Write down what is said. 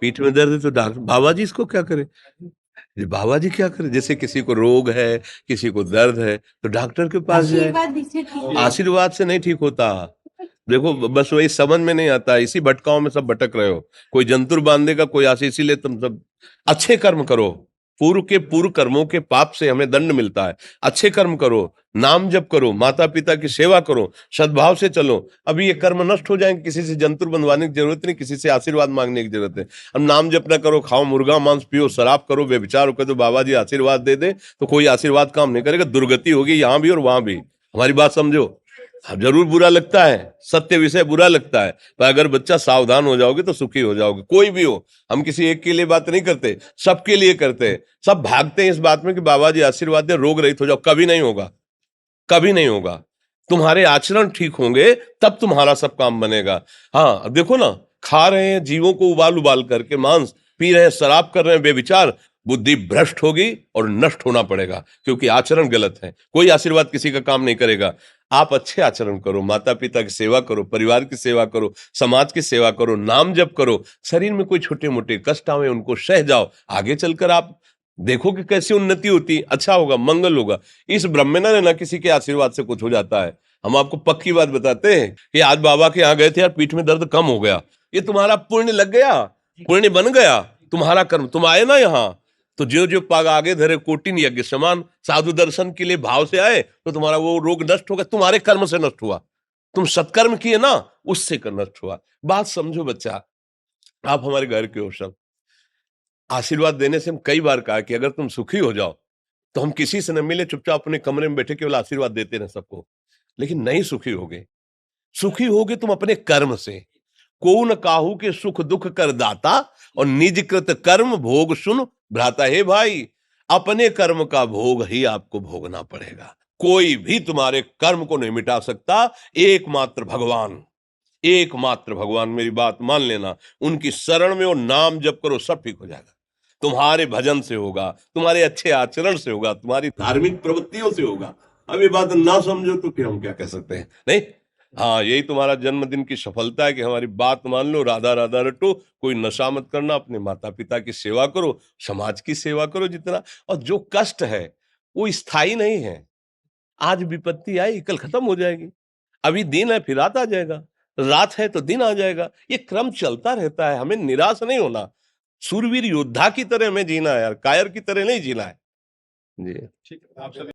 पीठ में दर्द है तो डॉक्टर, बाबा जी इसको क्या करे? ये बाबा जी क्या करे? जैसे किसी को रोग है, किसी को दर्द है, तो डॉक्टर के पास जाए। आशीर्वाद से नहीं ठीक होता। देखो बस वही समझ में नहीं आता, इसी भटकाओं में सब भटक रहे हो। कोई जंतुर बांध देगा, कोई आशीष, इसीलिए तुम सब अच्छे कर्म करो। पूर्व के पूर्व कर्मों के पाप से हमें दंड मिलता है। अच्छे कर्म करो, नाम जप करो, माता पिता की सेवा करो, सद्भाव से चलो। अभी ये कर्म नष्ट हो जाएंगे, किसी से जंतुर बंधवाने की जरूरत नहीं, किसी से आशीर्वाद मांगने की जरूरत है। अब नाम जप ना करो, खाओ मुर्गा मांस, पियो शराब, करो व्यभिचार करो, तो बाबा जी आशीर्वाद दे दे तो कोई आशीर्वाद काम नहीं करेगा। दुर्गति होगी यहाँ भी और वहां भी। हमारी बात समझो। अब जरूर बुरा लगता है, सत्य विषय बुरा लगता है, पर अगर बच्चा सावधान हो जाओगे तो सुखी हो जाओगे। कोई भी हो, हम किसी एक के लिए बात नहीं करते, सबके लिए करते हैं। सब भागते हैं इस बात में कि बाबा जी आशीर्वाद दे, रोग रहित हो जाओ। कभी नहीं होगा, कभी नहीं होगा। तुम्हारे आचरण ठीक होंगे तब तुम्हारा सब काम बनेगा। हाँ अब देखो ना, खा रहे हैं जीवों को उबाल उबाल करके मांस, पी रहे हैं शराब, कर रहे हैं बेविचार, बुद्धि भ्रष्ट होगी और नष्ट होना पड़ेगा, क्योंकि आचरण गलत है। कोई आशीर्वाद किसी का काम नहीं करेगा। आप अच्छे आचरण करो, माता पिता की सेवा करो, परिवार की सेवा करो, समाज की सेवा करो, नाम जप करो। शरीर में कोई छोटे मोटे कष्ट आवे उनको सह जाओ, आगे चलकर आप देखो कि कैसी उन्नति होती, अच्छा होगा, मंगल होगा। इस ब्रह्म में ना किसी के आशीर्वाद से कुछ हो जाता है। हम आपको पक्की बात बताते हैं कि आज बाबा के यहाँ गए थे यार, पीठ में दर्द कम हो गया। ये तुम्हारा पुण्य लग गया, पुण्य बन गया, तुम्हारा कर्म। तुम आए ना यहाँ, तो जो जो पाग आगे धरे कोटिन यज्ञ समान, साधु दर्शन के लिए भाव से आए तो तुम्हारा वो रोग नष्ट होगा। तुम्हारे कर्म से नष्ट हुआ, तुम सत्कर्म किए ना, उससे कर नष्ट हुआ। बात समझो बच्चा, आप हमारे घर के हो सब। आशीर्वाद देने से हम कई बार कहा कि अगर तुम सुखी हो जाओ तो हम किसी से न मिले, चुपचाप अपने कमरे में बैठे केवल आशीर्वाद देते रहे सबको। लेकिन नहीं सुखी होगे, सुखी होगे तुम अपने कर्म से। को न काहू के सुख दुख कर दाता, और निज कृत कर्म भोग सुन भ्राता। हे भाई, अपने कर्म का भोग ही आपको भोगना पड़ेगा। कोई भी तुम्हारे कर्म को नहीं मिटा सकता, एकमात्र भगवान, एकमात्र भगवान। मेरी बात मान लेना, उनकी शरण में और नाम जप करो, सब ठीक हो जाएगा। तुम्हारे भजन से होगा, तुम्हारे अच्छे आचरण से होगा, तुम्हारी धार्मिक प्रवृत्तियों से होगा। अब ये बात ना समझो तो फिर हम क्या कह सकते हैं? नहीं, हाँ यही तुम्हारा जन्मदिन की सफलता है कि हमारी बात मान लो, राधा राधा रटो, कोई नशा मत करना, अपने माता पिता की सेवा करो, समाज की सेवा करो जितना। और जो कष्ट है वो स्थायी नहीं है। आज विपत्ति आई, कल खत्म हो जाएगी। अभी दिन है, फिर रात आ जाएगा, रात है तो दिन आ जाएगा। ये क्रम चलता रहता है, हमें निराश नहीं होना। सूरवीर योद्धा की तरह हमें जीना है यार, कायर की तरह नहीं जीना है। जी ठीक है। आप